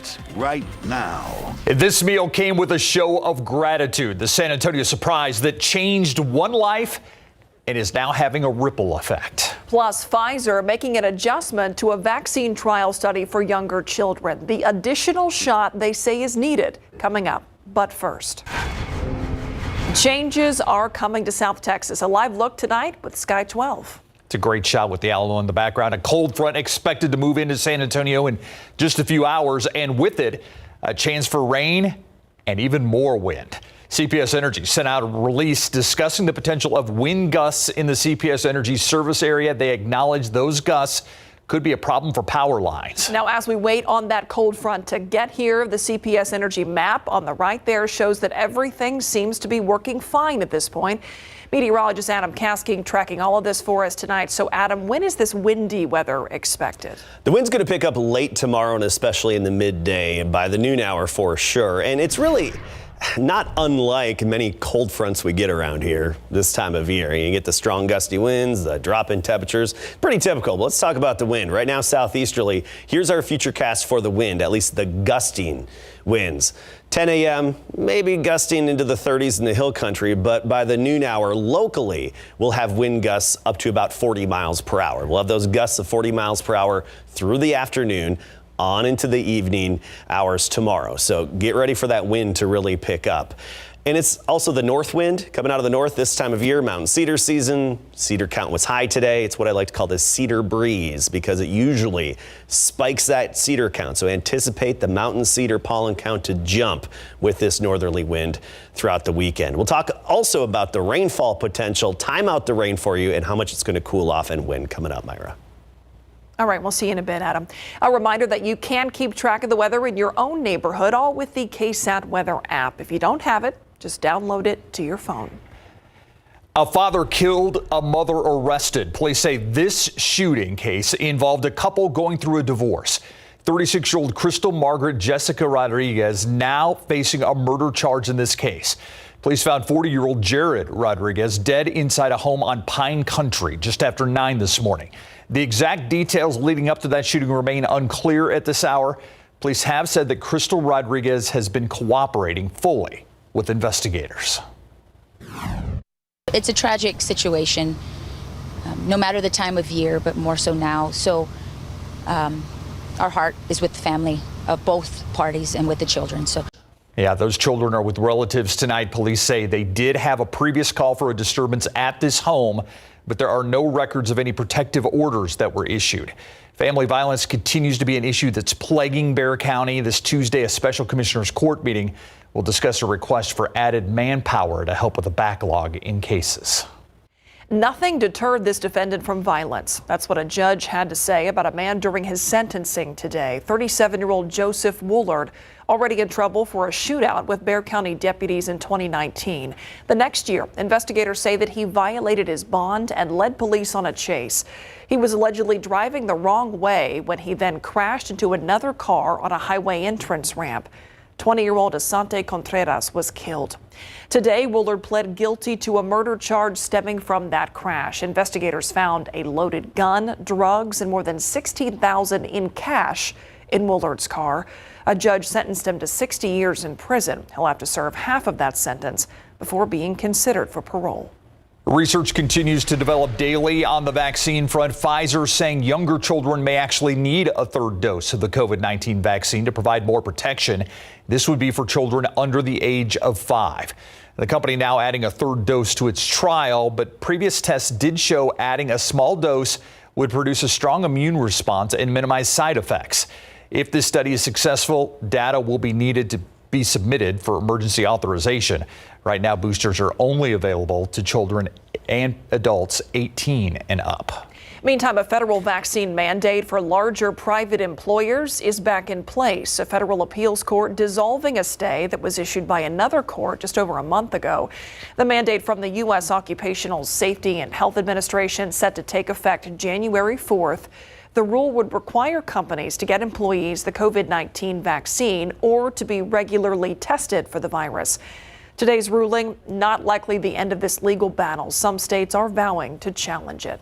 starts right now. This meal came with a show of gratitude. The San Antonio surprise that changed one life and is now having a ripple effect. Plus, Pfizer making an adjustment to a vaccine trial study for younger children. The additional shot they say is needed coming up. But first, changes are coming to South Texas. A live look tonight with Sky 12. It's a great shot with the Alamo in the background. A cold front expected to move into San Antonio in just a few hours, and with it, a chance for rain and even more wind. CPS Energy sent out a release discussing the potential of wind gusts in the CPS Energy service area. They acknowledge those gusts could be a problem for power lines. Now, as we wait on that cold front to get here, the CPS Energy map on the right there shows that everything seems to be working fine at this point. Meteorologist Adam Kasking tracking all of this for us tonight. So, Adam, when is this windy weather expected? The wind's going to pick up late tomorrow and especially in the midday by the noon hour for sure. And it's really not unlike many cold fronts we get around here this time of year. You get the strong gusty winds, the drop in temperatures, pretty typical. But let's talk about the wind. Right now, southeasterly. Here's our future cast for the wind, at least the gusting winds. 10 a.m., maybe gusting into the 30s in the hill country, but by the noon hour locally, we'll have wind gusts up to about 40 miles per hour. We'll have those gusts of 40 miles per hour through the afternoon on into the evening hours tomorrow. So get ready for that wind to really pick up. And it's also the north wind coming out of the north this time of year, mountain cedar season. Cedar count was high today. It's what I like to call the cedar breeze because it usually spikes that cedar count. So anticipate the mountain cedar pollen count to jump with this northerly wind throughout the weekend. We'll talk also about the rainfall potential, time out the rain for you, and how much it's going to cool off and wind coming up, Myra. All right, we'll see you in a bit, Adam. A reminder that you can keep track of the weather in your own neighborhood, all with the KSAT weather app. If you don't have it, just download it to your phone. A father killed, a mother arrested. Police say this shooting case involved a couple going through a divorce. 36-year-old Crystal Margaret Jessica Rodriguez now facing a murder charge in this case. Police found 40-year-old Jared Rodriguez dead inside a home on Pine Country just after 9 this morning. The exact details leading up to that shooting remain unclear at this hour. Police have said that Crystal Rodriguez has been cooperating fully with investigators. It's a tragic situation, no matter the time of year, but more so now. So our heart is with the family of both parties and with the children. So. Yeah, those children are with relatives tonight. Police say they did have a previous call for a disturbance at this home, but there are no records of any protective orders that were issued. Family violence continues to be an issue that's plaguing Bexar County. This Tuesday, a special commissioner's court meeting will discuss a request for added manpower to help with the backlog in cases. Nothing deterred this defendant from violence. That's what a judge had to say about a man during his sentencing today. 37-year-old Joseph Woolard, already in trouble for a shootout with Bexar County deputies in 2019. The next year, investigators say that he violated his bond and led police on a chase. He was allegedly driving the wrong way when he then crashed into another car on a highway entrance ramp. 20-year-old Asante Contreras was killed. Today, Woolard pled guilty to a murder charge stemming from that crash. Investigators found a loaded gun, drugs, and more than $16,000 in cash in Woolard's car. A judge sentenced him to 60 years in prison. He'll have to serve half of that sentence before being considered for parole. Research continues to develop daily on the vaccine front. Pfizer saying younger children may actually need a third dose of the COVID-19 vaccine to provide more protection. This would be for children under the age of 5. The company now adding a third dose to its trial, but previous tests did show adding a small dose would produce a strong immune response and minimize side effects. If this study is successful, data will be needed to be submitted for emergency authorization. Right now, boosters are only available to children and adults 18 and up. Meantime, a federal vaccine mandate for larger private employers is back in place. A federal appeals court dissolving a stay that was issued by another court just over a month ago. The mandate from the U.S. Occupational Safety and Health Administration set to take effect January 4th. The rule would require companies to get employees the COVID-19 vaccine or to be regularly tested for the virus. Today's ruling, not likely the end of this legal battle. Some states are vowing to challenge it.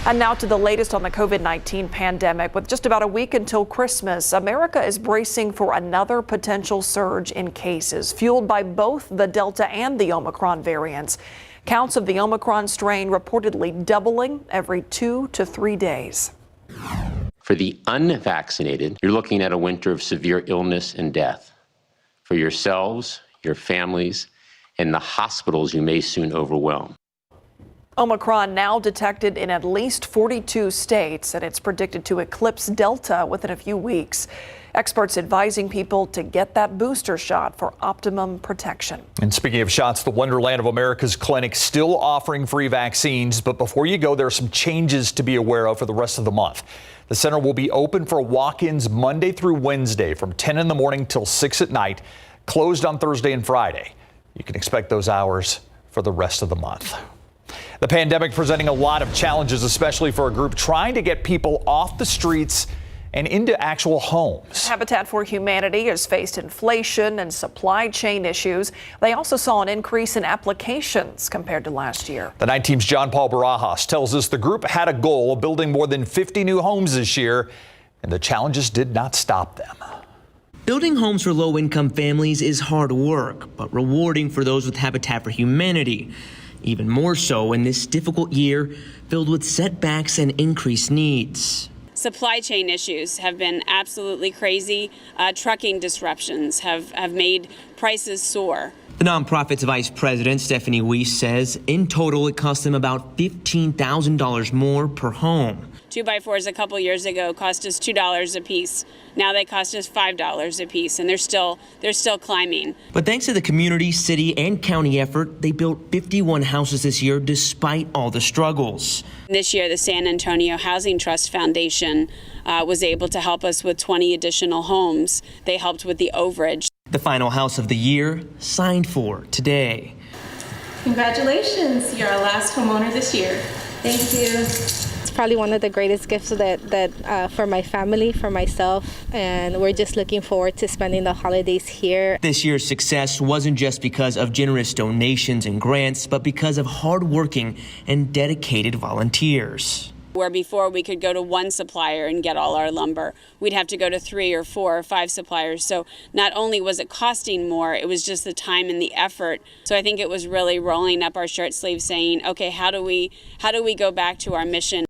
And now to the latest on the COVID-19 pandemic. With just about a week until Christmas, America is bracing for another potential surge in cases, fueled by both the Delta and the Omicron variants. Counts of the Omicron strain reportedly doubling every 2 to 3 days. For the unvaccinated, you're looking at a winter of severe illness and death. For yourselves, your families, and the hospitals you may soon overwhelm. Omicron now detected in at least 42 states, and it's predicted to eclipse Delta within a few weeks. Experts advising people to get that booster shot for optimum protection. And speaking of shots, the Wonderland of America's clinic still offering free vaccines. But before you go, there are some changes to be aware of for the rest of the month. The center will be open for walk-ins Monday through Wednesday from 10 in the morning till 6 at night, closed on Thursday and Friday. You can expect those hours for the rest of the month. The pandemic presenting a lot of challenges, especially for a group trying to get people off the streets and into actual homes. Habitat for Humanity has faced inflation and supply chain issues. They also saw an increase in applications compared to last year. The Night Team's John Paul Barajas tells us the group had a goal of building more than 50 new homes this year, and the challenges did not stop them. Building homes for low-income families is hard work, but rewarding for those with Habitat for Humanity. Even more so in this difficult year filled with setbacks and increased needs. Supply chain issues have been absolutely crazy. Trucking disruptions have made prices soar. The nonprofit's vice president, Stephanie Weiss, says in total it cost them about $15,000 more per home. 2x4s a couple years ago cost us $2 a piece. Now they cost us $5 a piece, and they're still climbing. But thanks to the community, city, and county effort, they built 51 houses this year despite all the struggles. This year, the San Antonio Housing Trust Foundation was able to help us with 20 additional homes. They helped with the overage. The final house of the year signed for today. Congratulations, you're our last homeowner this year. Thank you. It's probably one of the greatest gifts that for my family, for myself, and we're just looking forward to spending the holidays here. This year's success wasn't just because of generous donations and grants, but because of hardworking and dedicated volunteers. Where before we could go to one supplier and get all our lumber, we'd have to go to 3 or 4 or 5 suppliers. So not only was it costing more, it was just the time and the effort. So I think it was really rolling up our shirt sleeves saying, okay, how do we go back to our mission?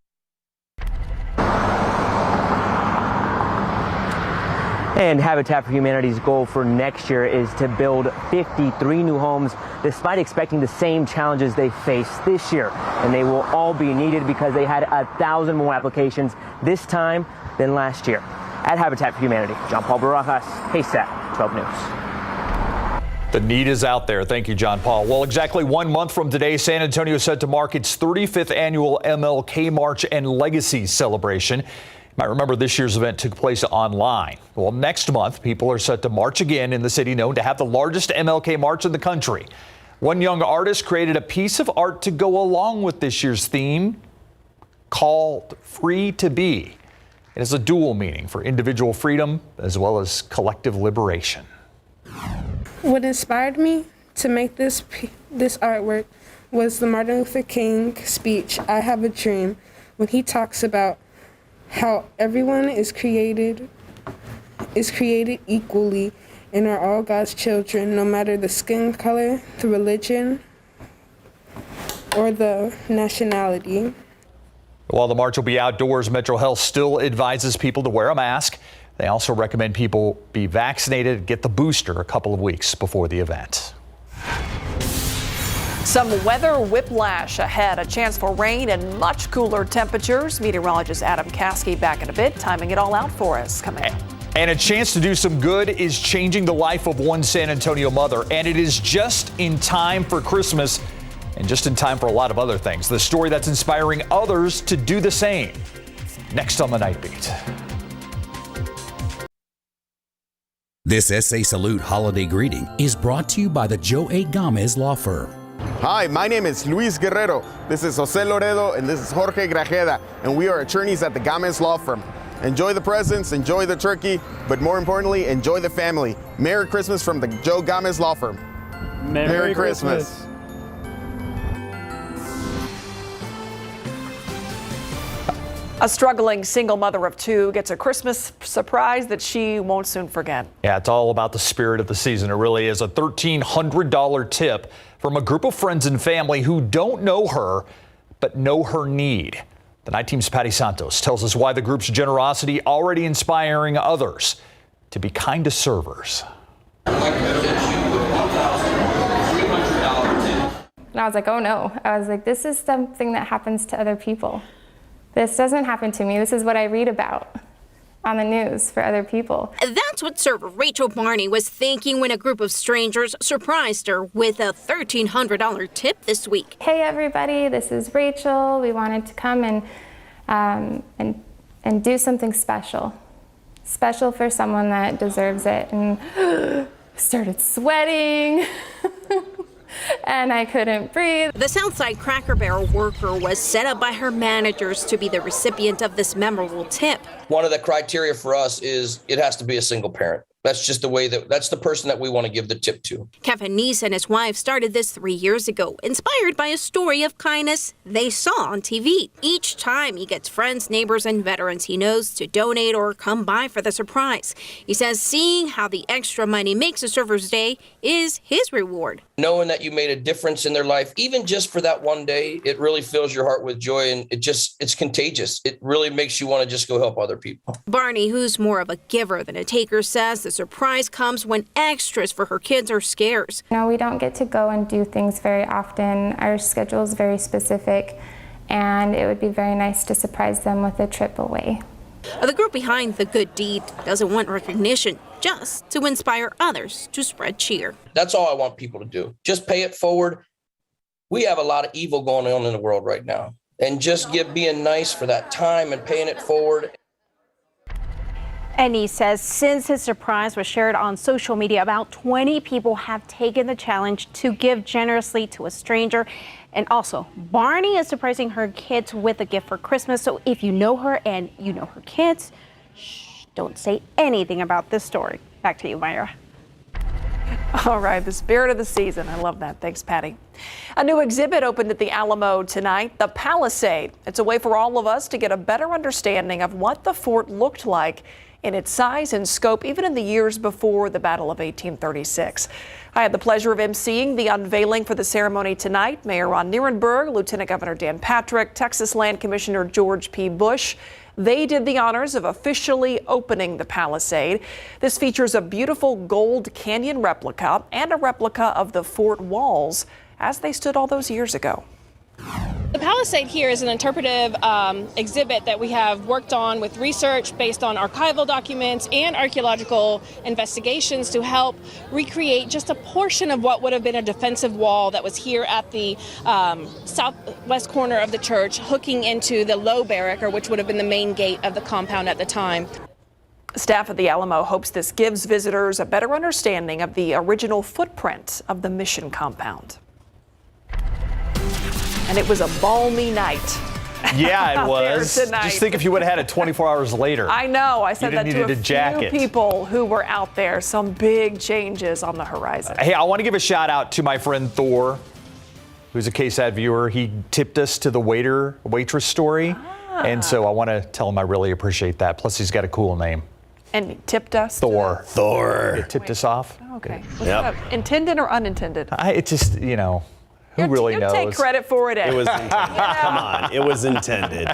And Habitat for Humanity's goal for next year is to build 53 new homes, despite expecting the same challenges they faced this year. And they will all be needed because they had 1,000 more applications this time than last year. At Habitat for Humanity, John Paul Barajas, KSAT 12 News. The need is out there. Thank you, John Paul. Well, exactly 1 month from today, San Antonio is set to mark its 35th annual MLK March and Legacy celebration. You might remember this year's event took place online. Well, next month, people are set to march again in the city known to have the largest MLK March in the country. One young artist created a piece of art to go along with this year's theme called Free to Be. It has a dual meaning for individual freedom as well as collective liberation. What inspired me to make this artwork was the Martin Luther King speech, I Have a Dream, when he talks about how everyone is created equally and are all God's children, no matter the skin color, the religion, or the nationality. While the march will be outdoors, Metro Health still advises people to wear a mask. They also recommend people be vaccinated, get the booster a couple of weeks before the event. Some weather whiplash ahead, a chance for rain and much cooler temperatures. Meteorologist Adam Caskey back in a bit, timing it all out for us. Coming up. And a chance to do some good is changing the life of one San Antonio mother. And it is just in time for Christmas and just in time for a lot of other things. The story that's inspiring others to do the same. Next on the Nightbeat. This SA Salute holiday greeting is brought to you by the Joe A. Gomez Law Firm. Hi, my name is Luis Guerrero. This is Jose Loredo, and this is Jorge Grajeda, and we are attorneys at the Gomez Law Firm. Enjoy the presents, enjoy the turkey, but more importantly, enjoy the family. Merry Christmas from the Joe Gomez Law Firm. Merry Christmas. A struggling single mother of two gets a Christmas surprise that she won't soon forget. Yeah, it's all about the spirit of the season. It really is. A $1,300 tip from a group of friends and family who don't know her, but know her need. The Night Team's Patty Santos tells us why the group's generosity already inspiring others to be kind to servers. And I was like, oh no. I was like, this is something that happens to other people. This doesn't happen to me. This is what I read about on the news for other people. That's what server Rachel Barney was thinking when a group of strangers surprised her with a $1,300 tip this week. Hey everybody, this is Rachel. We wanted to come and do something special. Special for someone that deserves it. And started sweating. And I couldn't breathe. The Southside Cracker Barrel worker was set up by her managers to be the recipient of this memorable tip. One of the criteria for us is it has to be a single parent. That's just the way that's the person that we want to give the tip to. Kevin Neese and his wife started this 3 years ago, inspired by a story of kindness they saw on TV. Each time he gets friends, neighbors, and veterans he knows to donate or come by for the surprise. He says seeing how the extra money makes a server's day is his reward. Knowing that you made a difference in their life, even just for that one day, it really fills your heart with joy, and it's contagious. It really makes you want to just go help other people. Barney, who's more of a giver than a taker, says the surprise comes when extras for her kids are scarce. No, we don't get to go and do things very often. Our schedule is very specific, and it would be very nice to surprise them with a trip away. The group behind the good deed doesn't want recognition, just to inspire others to spread cheer. That's all I want people to do. Just pay it forward. We have a lot of evil going on in the world right now, and just being nice for that time and paying it forward. And he says since his surprise was shared on social media, about 20 people have taken the challenge to give generously to a stranger. And also, Barney is surprising her kids with a gift for Christmas. So if you know her and you know her kids, don't say anything about this story. Back to you, Myra. All right, the spirit of the season. I love that. Thanks, Patty. A new exhibit opened at the Alamo tonight, the Palisade. It's a way for all of us to get a better understanding of what the fort looked like in its size and scope, even in the years before the Battle of 1836. I had the pleasure of emceeing the unveiling for the ceremony tonight. Mayor Ron Nierenberg, Lieutenant Governor Dan Patrick, Texas Land Commissioner George P. Bush. They did the honors of officially opening the Palisade. This features a beautiful gold canyon replica and a replica of the fort walls as they stood all those years ago. The Palisade here is an interpretive exhibit that we have worked on with research based on archival documents and archaeological investigations to help recreate just a portion of what would have been a defensive wall that was here at the southwest corner of the church, hooking into the low barrack, or which would have been the main gate of the compound at the time. Staff at the Alamo hopes this gives visitors a better understanding of the original footprint of the mission compound. And it was a balmy night. Yeah, it was. Just think if you would have had it 24 hours later. I know. I said that to a jacket. few people who were out there. Some big changes on the horizon. Hey, I want to give a shout out to my friend Thor, who's a KSAT viewer. He tipped us to the waitress story. And so I want to tell him I really appreciate that. Plus, he's got a cool name. And he tipped us? Thor. Thor. It tipped us off. Okay. Was that intended or unintended? It just, who really knows? You take credit for it. It was intended. Come on, it was intended.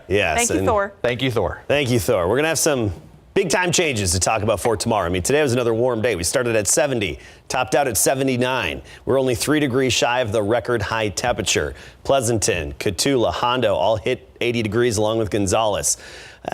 Yes. Thank you, Thor. Thank you, Thor. Thank you, Thor. We're going to have some big time changes to talk about for tomorrow. I mean, today was another warm day. We started at 70, topped out at 79. We're only 3 degrees shy of the record high temperature. Pleasanton, Cotulla, Hondo all hit 80 degrees along with Gonzales.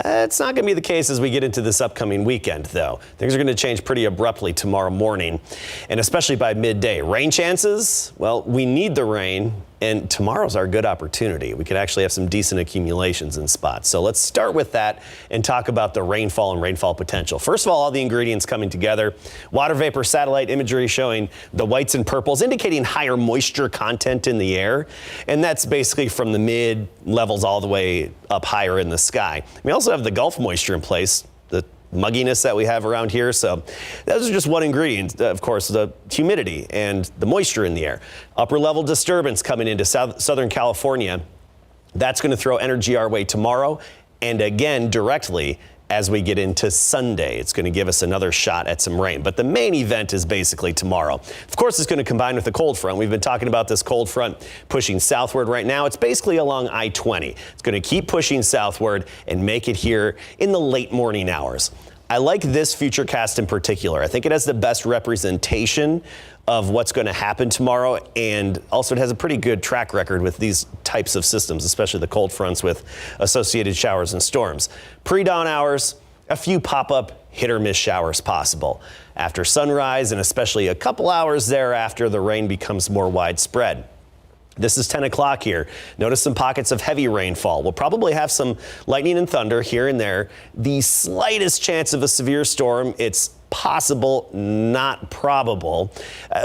It's not going to be the case as we get into this upcoming weekend, though. Things are going to change pretty abruptly tomorrow morning, and especially by midday. Rain chances? Well, we need the rain, and tomorrow's our good opportunity. We could actually have some decent accumulations in spots. So let's start with that and talk about the rainfall and rainfall potential. First of all the ingredients coming together. Water vapor satellite imagery showing the whites and purples, indicating higher moisture content in the air. And that's basically from the mid levels all the way up higher in the sky. We also have the Gulf moisture in place, the mugginess that we have around here. So those are just one ingredient, of course, the humidity and the moisture in the air. Upper level disturbance coming into Southern California. That's going to throw energy our way tomorrow and again directly as we get into Sunday. It's going to give us another shot at some rain. But the main event is basically tomorrow. Of course, it's going to combine with the cold front. We've been talking about this cold front pushing southward right now. It's basically along I-20. It's going to keep pushing southward and make it here in the late morning hours. I like this futurecast in particular. I think it has the best representation of what's going to happen tomorrow, and also it has a pretty good track record with these types of systems, especially the cold fronts with associated showers and storms. Pre-dawn hours, a few pop-up hit or miss showers possible. After sunrise and especially a couple hours thereafter, the rain becomes more widespread. This is 10 o'clock here. Notice some pockets of heavy rainfall. We'll probably have some lightning and thunder here and there. The slightest chance of a severe storm, it's possible, not probable,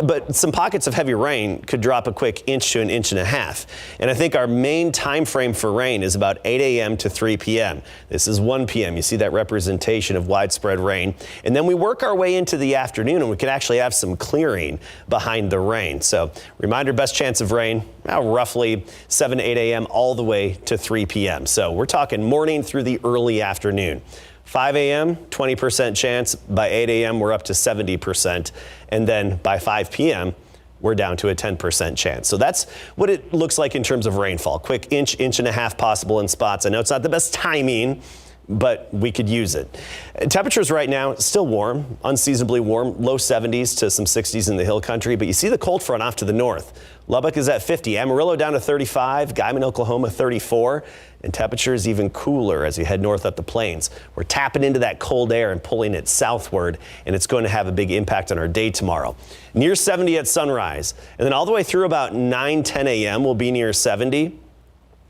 but some pockets of heavy rain could drop a quick inch to an inch and a half. And I think our main time frame for rain is about 8 a.m. to 3 p.m. This is 1 p.m. You see that representation of widespread rain. And then we work our way into the afternoon and we could actually have some clearing behind the rain. So reminder, best chance of rain, roughly 7 to 8 a.m. all the way to 3 p.m. So we're talking morning through the early afternoon. 5 a.m., 20% chance. By 8 a.m., we're up to 70%. And then by 5 p.m., we're down to a 10% chance. So that's what it looks like in terms of rainfall. Quick inch, inch and a half possible in spots. I know it's not the best timing, but we could use it. Temperatures right now still warm, unseasonably warm, low 70s to some 60s in the hill country. But you see the cold front off to the north. Lubbock is at 50, Amarillo down to 35, Guyman, Oklahoma 34, and temperatures even cooler as you head north up the plains. We're tapping into that cold air and pulling it southward, and it's going to have a big impact on our day tomorrow. Near 70 at sunrise, and then all the way through about 9, 10 a.m. we'll be near 70.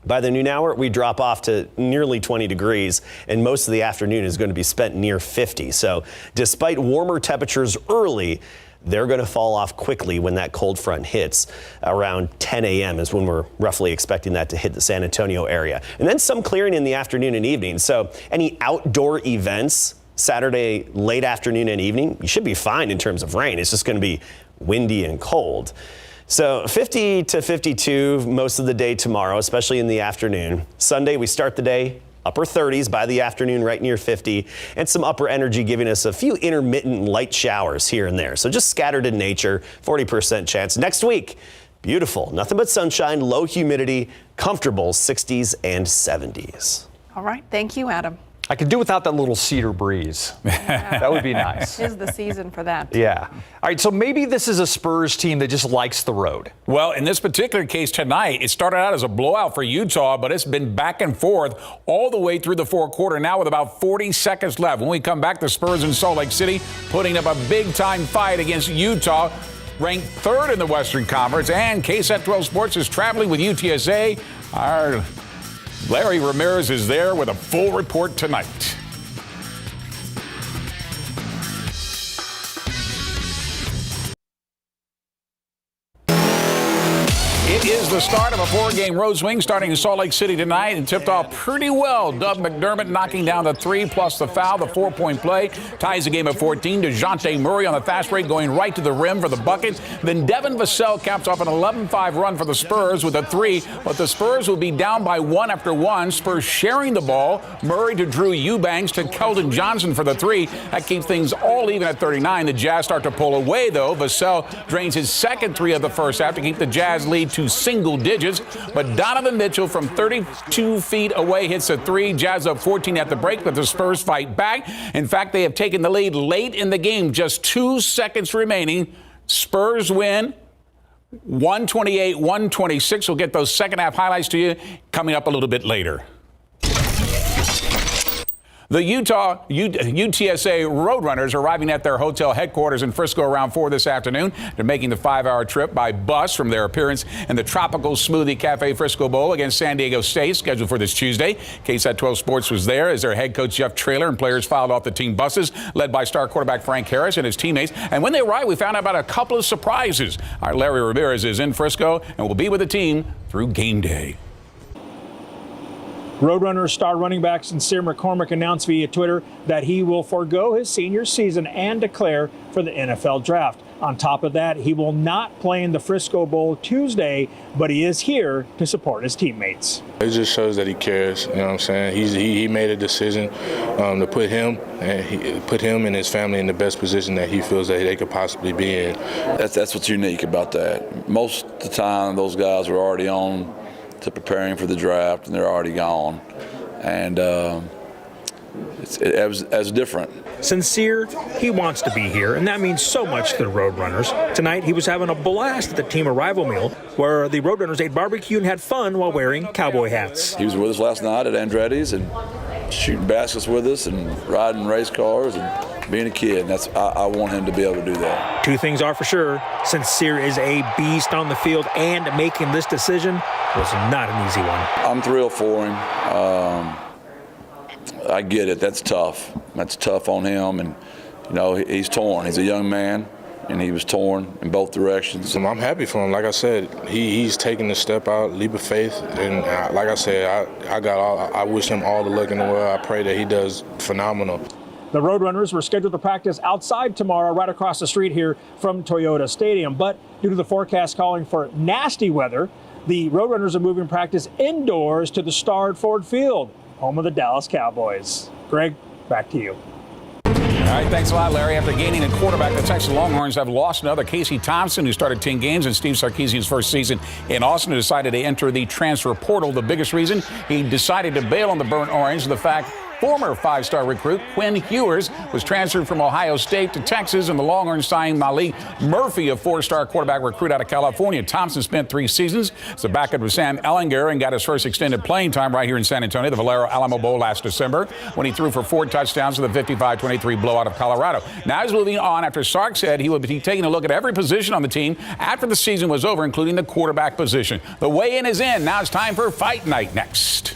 By the noon hour, we drop off to nearly 20 degrees, and most of the afternoon is going to be spent near 50. So despite warmer temperatures early, they're going to fall off quickly when that cold front hits. Around 10 a.m. is when we're roughly expecting that to hit the San Antonio area. And then some clearing in the afternoon and evening. So any outdoor events Saturday late afternoon and evening, you should be fine in terms of rain. It's just going to be windy and cold. So 50 to 52 most of the day tomorrow, especially in the afternoon. Sunday, we start the day upper 30s by the afternoon, right near 50, and some upper energy giving us a few intermittent light showers here and there. So just scattered in nature, 40% chance. Next week, beautiful, nothing but sunshine, low humidity, comfortable 60s and 70s. All right, thank you, Adam. I could do without that little cedar breeze. Yeah. That would be nice. It is the season for that. Yeah. All right, so maybe this is a Spurs team that just likes the road. Well, in this particular case tonight, it started out as a blowout for Utah, but it's been back and forth all the way through the fourth quarter now with about 40 seconds left. When we come back, the Spurs in Salt Lake City putting up a big-time fight against Utah, ranked third in the Western Conference, and KSAT 12 Sports is traveling with UTSA. Our Larry Ramirez is there with a full report tonight. It is the start of a four-game road swing starting in Salt Lake City tonight and tipped off pretty well. Doug McDermott knocking down the three plus the foul, the 4-point play. Ties the game at 14. DeJounte Murray on the fast break going right to the rim for the bucket. Then Devin Vassell caps off an 11-5 run for the Spurs with a three, but the Spurs will be down by one after one. Spurs sharing the ball. Murray to Drew Eubanks to Keldon Johnson for the three. That keeps things all even at 39. The Jazz start to pull away, though. Vassell drains his second three of the first half to keep the Jazz lead to single digits, but Donovan Mitchell from 32 feet away hits a three. Jazz up 14 at the break, but the Spurs fight back. In fact, they have taken the lead late in the game, just 2 seconds remaining. Spurs win 128-126. We'll get those second half highlights to you coming up a little bit later. The UTSA Roadrunners arriving at their hotel headquarters in Frisco around 4 this afternoon. They're making the 5-hour trip by bus from their appearance in the Tropical Smoothie Cafe Frisco Bowl against San Diego State, scheduled for this Tuesday. KSAT 12 Sports was there as their head coach Jeff Traylor and players filed off the team buses, led by star quarterback Frank Harris and his teammates. And when they arrived, we found out about a couple of surprises. Our Larry Ramirez is in Frisco and will be with the team through game day. Roadrunner star running back Sincere McCormick announced via Twitter that he will forego his senior season and declare for the NFL draft. On top of that, he will not play in the Frisco Bowl Tuesday, but he is here to support his teammates. It just shows that he cares. You know what I'm saying? He made a decision to put him and his family in the best position that he feels that they could possibly be in. That's what's unique about that. Most of the time, those guys are already on to preparing for the draft, and they're already gone. And it was different. Sincere, he wants to be here, and that means so much to the Roadrunners. Tonight, he was having a blast at the team arrival meal, where the Roadrunners ate barbecue and had fun while wearing cowboy hats. He was with us last night at Andretti's and shooting baskets with us and riding race cars and being a kid. And I want him to be able to do that. Two things are for sure. Sincere is a beast on the field, and making this decision was not an easy one. I'm thrilled for him. I get it. That's tough. That's tough on him. And, you know, he's torn. He's a young man, and he was torn in both directions. I'm happy for him. Like I said, he's taking the step out, leap of faith. And like I said, I wish him all the luck in the world. I pray that he does phenomenal. The Roadrunners were scheduled to practice outside tomorrow, right across the street here from Toyota Stadium. But due to the forecast calling for nasty weather, the Roadrunners are moving practice indoors to the Starred Ford Field, home of the Dallas Cowboys. Greg, back to you. All right, thanks a lot, Larry. After gaining a quarterback, the Texas Longhorns have lost another. Casey Thompson, who started 10 games in Steve Sarkisian's first season in Austin, decided to enter the transfer portal. The biggest reason he decided to bail on the Burnt Orange, the fact former five-star recruit Quinn Ewers was transferred from Ohio State to Texas, and the Longhorns signed Malik Murphy, a four-star quarterback recruit out of California. Thompson spent 3 seasons as a backup with Sam Ehlinger and got his first extended playing time right here in San Antonio, the Valero Alamo Bowl last December, when he threw for 4 touchdowns to the 55-23 blowout of Colorado. Now he's moving on after Sark said he would be taking a look at every position on the team after the season was over, including the quarterback position. The weigh-in is in. Now it's time for Fight Night next.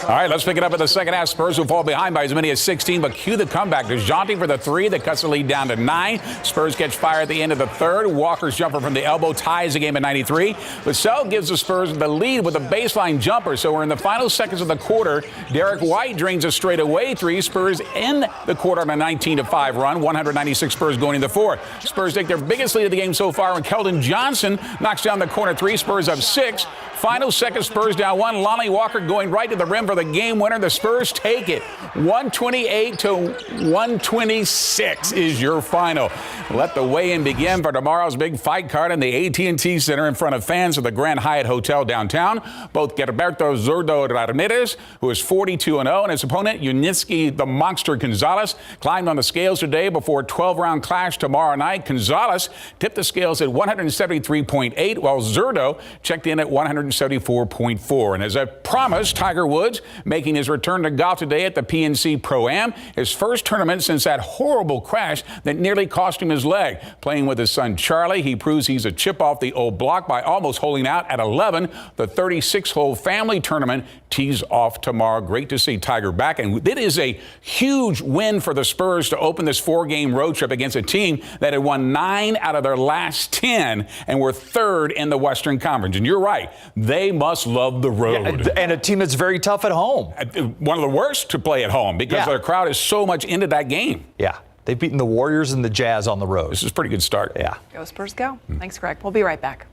All right, let's pick it up in the second half. Spurs will fall behind by as many as 16, but cue the comeback. DeJounte for the 3 that cuts the lead down to 9. Spurs catch fire at the end of the third. Walker's jumper from the elbow ties the game at 93. Vassell gives the Spurs the lead with a baseline jumper. So we're in the final seconds of the quarter. Derek White drains a straightaway 3. Spurs end the quarter on a 19-5 run. 196 Spurs going into 4. Spurs take their biggest lead of the game so far when Keldon Johnson knocks down the corner 3. Spurs up 6. Final second, Spurs down 1. Lonnie Walker going right to the rim for the game winner. The Spurs take it. 128-126 is your final. Let the weigh-in begin for tomorrow's big fight card in the AT&T Center in front of fans of the Grand Hyatt Hotel downtown. Both Gilberto Zurdo Ramirez, who is 42-0, and his opponent, Yunitsky the Monster Gonzalez, climbed on the scales today before a 12-round clash tomorrow night. Gonzalez tipped the scales at 173.8, while Zurdo checked in at 174.4. And as I promised, Tiger Woods making his return to golf today at the PNC Pro-Am, his first tournament since that horrible crash that nearly cost him his leg. Playing with his son Charlie, he proves he's a chip off the old block by almost holding out at 11. The 36-hole family tournament tees off tomorrow. Great to see Tiger back, and it is a huge win for the Spurs to open this 4-game road trip against a team that had won 9 out of their last 10 and were 3rd in the Western Conference. And you're right, they must love the road. Yeah, and a team that's very tough at home. One of the worst to play at home because their crowd is so much into that game. Yeah, they've beaten the Warriors and the Jazz on the road. This is a pretty good start. Yeah. Go Spurs, go. Thanks, Greg. We'll be right back.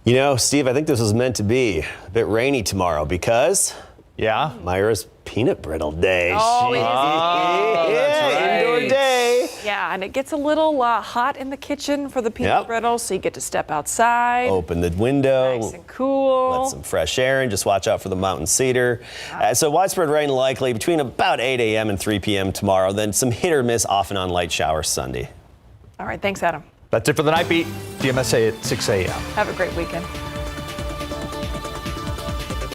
You know, Steve, I think this was meant to be a bit rainy tomorrow because Myra's peanut brittle day. Oh, it is. That's right. Indoor day. Yeah, and it gets a little hot in the kitchen for the peanut brittle, so you get to step outside. Open the window. Nice and cool. Let some fresh air in. Just watch out for the mountain cedar. So widespread rain likely between about 8 a.m. and 3 p.m. tomorrow. Then some hit or miss off and on light showers Sunday. All right, thanks, Adam. That's it for the Night Beat. DMSA at 6 a.m. Have a great weekend.